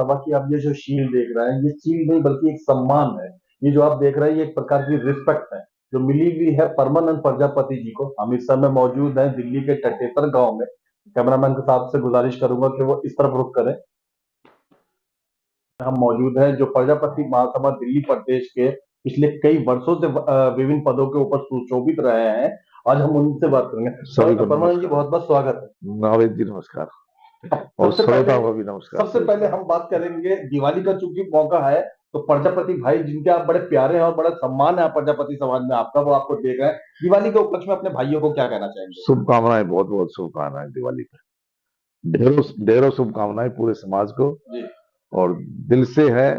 महासभा की आप ये जो शील्ड देख रहे हैं, ये शील्ड नहीं बल्कि एक सम्मान है। ये जो आप देख रहे हैं, ये एक प्रकार की रिस्पेक्ट है जो मिली हुई है परमानंद प्रजापति जी को। हम इस समय मौजूद हैं दिल्ली के टटेसर गांव में। कैमरामैन के साहब से गुजारिश करूंगा कि वो इस तरफ रुख करें। हम मौजूद हैं जो प्रजापति महासभा दिल्ली प्रदेश के पिछले कई वर्षों से विभिन्न पदों के ऊपर सुशोभित रहे हैं। आज हम उनसे बात करेंगे। सभी को परमानंद जी, नमस्कार। बहुत बहुत स्वागत है। नावेद जी नमस्कार और सबसे पहले श्रोताओं को भी नमस्कार। सबसे पहले हम बात करेंगे दिवाली का, चूंकि मौका है तो प्रजापति भाई जिनके आप बड़े प्यारे हैं और बड़ा सम्मान है प्रजापति समाज में आपका, वो आपको देख रहे हैं। दिवाली के उपलक्ष्य में अपने भाइयों को क्या कहना चाहेंगे? शुभकामनाएं, बहुत बहुत शुभकामनाएं दिवाली पे। ढेरों ढेरों शुभकामनाएं पूरे समाज को जी, और दिल से है,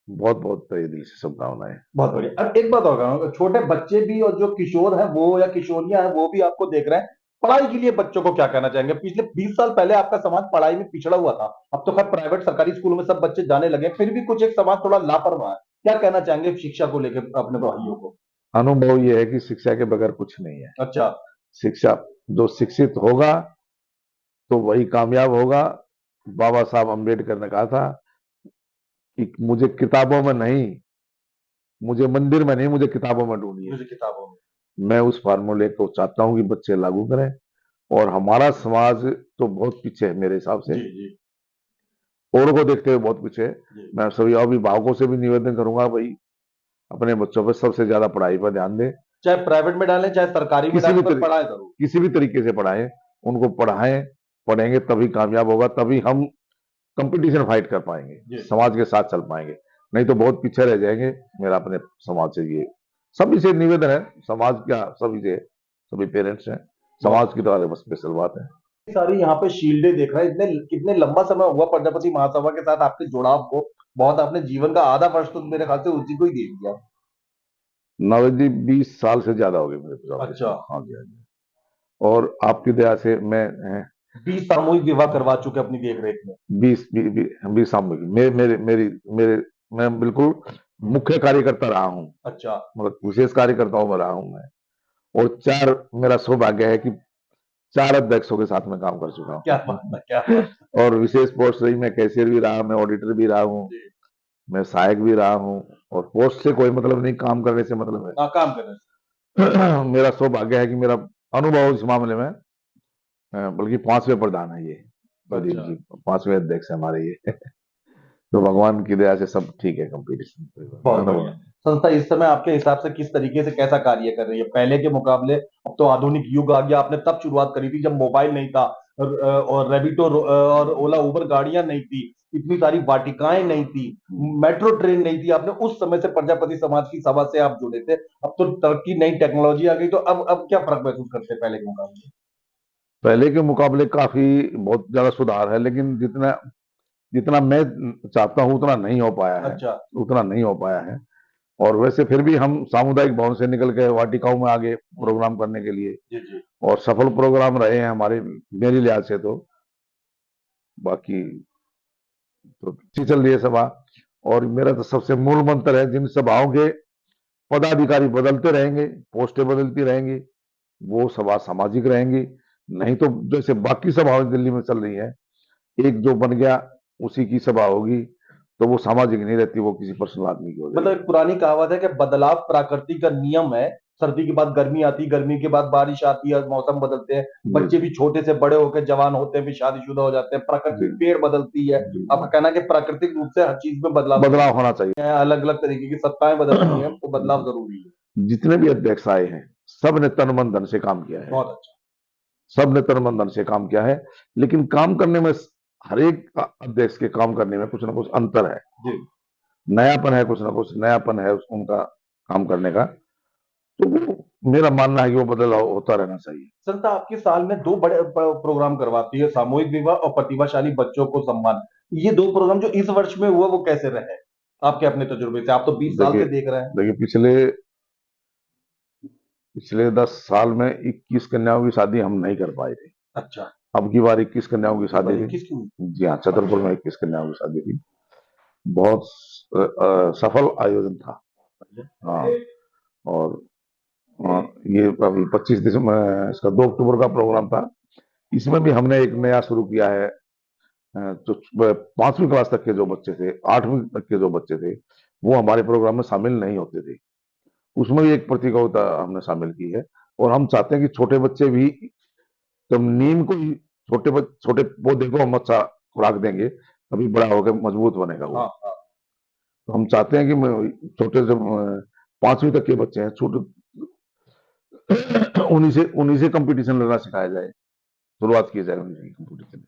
बहुत बहुत तहे दिल से शुभकामनाएं। बहुत बढ़िया। अब एक बात होगा, छोटे बच्चे भी और जो किशोर हैं वो या किशोरियां हैं वो भी आपको देख रहे हैं। पढ़ाई के लिए बच्चों को क्या कहना चाहेंगे? पिछले 20 साल पहले आपका समाज पढ़ाई में पिछड़ा हुआ था। अब तो खैर प्राइवेट सरकारी स्कूलों में सब बच्चे जाने लगे, फिर भी कुछ एक समाज थोड़ा लापरवाह है। क्या कहना चाहेंगे शिक्षा को लेकर अपने भाइयों को? अनुभव ये है कि शिक्षा के बगैर कुछ नहीं है। अच्छा। शिक्षा, जो शिक्षित होगा तो वही कामयाब होगा। बाबा साहब अम्बेडकर ने कहा था कि मुझे किताबों में नहीं, मुझे मंदिर में नहीं, मुझे किताबों में ढूंढिए। मुझे किताबों में। मैं उस फार्मूले को चाहता हूं कि बच्चे लागू करें। और हमारा समाज तो बहुत पीछे है मेरे हिसाब से, जी जी औरों को देखते हुए बहुत पीछे है। जी। मैं सभी अभिभावकों से भी निवेदन करूंगा, भाई अपने बच्चों पर सबसे ज्यादा पढ़ाई पर ध्यान दें। चाहे प्राइवेट में डालें चाहे सरकारी में किसी भी डालें, पर पढ़ाए जरूर। किसी भी तरीके से पढ़ाएं, उनको पढ़ाएं। पढ़ेंगे तभी कामयाब होगा, तभी हम कंपटीशन फाइट कर पाएंगे, जी। समाज के साथ चल पाएंगे। नहीं तो बहुत पीछे रह जाएंगे। मेरा अपने समाज से ये सभी से निवेदन है, समाज का सभी से, सभी पेरेंट्स हैं, समाज की तो अलग स्पेशल बात है। सारी यहाँ पे शील्डें देख रहे हैं। इतने कितने लंबा समय हुआ प्रजापति महासभा के साथ आपके जुड़ाव को? बहुत, आपने जीवन का आधा वर्ष तो मेरे ख्याल से उसी को ही दे दिया। नवज जी 20 साल से ज्यादा हो गए मेरे को। अच्छा। हाँ जी, हाँ जी। और आपकी दया से मैं 20 सामूहिक विवाह करवा चुके अपनी देख रेख में। 20 सामूहिक मेरे मेरी मेरे मैं बिल्कुल मुख्य कार्यकर्ता रहा हूँ। अच्छा। मतलब विशेष कार्यकर्ताओं में रहा हूँ मैं। और चार, मेरा सौभाग्य है कि चार अध्यक्षों के साथ में काम कर चुका क्या हूँ। बात है, क्या बात और विशेष पोस्ट रही, मैं कैशियर भी रहा, मैं ऑडिटर भी रहा हूँ, है। मैं सहायक भी रहा हूँ। और पोस्ट से कोई मतलब नहीं, काम करने से मतलब हाँ, काम कर रहे है। मेरा सौभाग्य है कि मेरा अनुभव इस मामले में, बल्कि पांचवें प्रधान है ये हैं। प्रदीप अच्छा। जी, पांचवें अध्यक्ष है हमारे ये। तो भगवान की दया से सब ठीक है, बहुत कंपटीशन। बढ़िया। संस्था इस समय आपके हिसाब से किस तरीके से कैसा कार्य कर रही है पहले के मुकाबले? अब तो आधुनिक युग आ गया। आपने तब शुरुआत करी थी जब मोबाइल नहीं था और रेबिटो और ओला उबर गाड़ियां नहीं थी, इतनी सारी वाटिकाएं नहीं थी, मेट्रो ट्रेन नहीं थी। आपने उस समय से प्रजापति समाज की सभा से आप जुड़े थे। अब तो तरक्की, नई टेक्नोलॉजी आ गई, तो अब क्या फर्क महसूस करते हैं पहले के मुकाबले? पहले के मुकाबले काफी बहुत ज्यादा सुधार है, लेकिन जितना जितना मैं चाहता हूं उतना नहीं हो पाया है। अच्छा। उतना नहीं हो पाया है। और वैसे फिर भी हम सामुदायिक भवन से निकल के वाटिकाओं में आगे प्रोग्राम करने के लिए, जी जी। और सफल प्रोग्राम रहे हैं हमारे, मेरी लिहाज से तो। बाकी तो अच्छी चल रही है सभा। और मेरा तो सबसे मूल मंत्र है, जिन सभाओं के पदाधिकारी बदलते रहेंगे, पोस्टें बदलती रहेंगी, वो सभा सामाजिक रहेंगी। नहीं तो जैसे बाकी सभाएं दिल्ली में चल रही है, एक जो बन गया उसी की सभा होगी, तो वो सामाजिक नहीं रहती, वो किसी पर्सनल आदमी की हो मतलब जाएगी। एक पुरानी कहावत है कि बदलाव प्रकृति का नियम है। सर्दी के बाद गर्मी आती, गर्मी के बाद बारिश आती है, मौसम बदलते हैं। जी बच्चे भी छोटे से बड़े होकर जवान होते हैं, फिर शादीशुदा हो जाते हैं, प्रकृति जी पेड़ बदलती है। जी। आपका कहना है कि प्राकृतिक रूप से हर चीज में बदलाव बदलाव जरूरी होना चाहिए। है। अलग अलग तरीके की सत्ताएं बदलती हैं तो बदलाव जरूरी है। जितने भी अध्यक्ष आए हैं, सब ने तन मन धन से काम किया है। बहुत अच्छा। सब ने तन मन धन से काम किया है। लेकिन काम करने में, हर एक अध्यक्ष के काम करने में कुछ ना कुछ अंतर है, जी। नयापन है, कुछ ना कुछ नयापन है उनका काम करने का। तो मेरा मानना है कि वो बदलाव होता रहना चाहिए। संस्था आपके साल में दो बड़े प्रोग्राम करवाती है, सामूहिक विवाह और प्रतिभाशाली बच्चों को सम्मान। ये दो प्रोग्राम जो इस वर्ष में हुआ, वो कैसे रहे आपके अपने तजुर्बे से? आप तो 20 साल देखिए से देख रहे हैं। देखिए पिछले पिछले 10 साल में 21 कन्याओं की शादी हम नहीं कर पाए थे। अच्छा। अब की बार 21 कन्याओं की इस शादी बार थी। 21 की हुई? जी हाँ, छतरपुर में 21 कन्याओं की शादी थी। बहुत सफल आयोजन था। हाँ। और ये अभी 25 दिसंबर, इसका 2 अक्टूबर का प्रोग्राम था। इसमें भी हमने एक नया शुरू किया है, जो 5वीं क्लास तक के जो बच्चे थे, 8वीं तक के जो बच्चे थे, वो हमारे प्रोग्राम में शामिल नहीं होते थे। उसमें भी एक प्रतियोगिता हमने शामिल की है। और हम चाहते हैं कि छोटे बच्चे भी, जब नीम को ही छोटे पौधे को हम अच्छा खुराक देंगे, तभी बड़ा होकर मजबूत बनेगा वो। हाँ हाँ। तो हम चाहते हैं कि छोटे जब 5वीं तक के बच्चे हैं, छोटे उन्हीं से कंपटीशन लड़ना सिखाया जाए, शुरुआत की जाए उनकी कंपटीशन।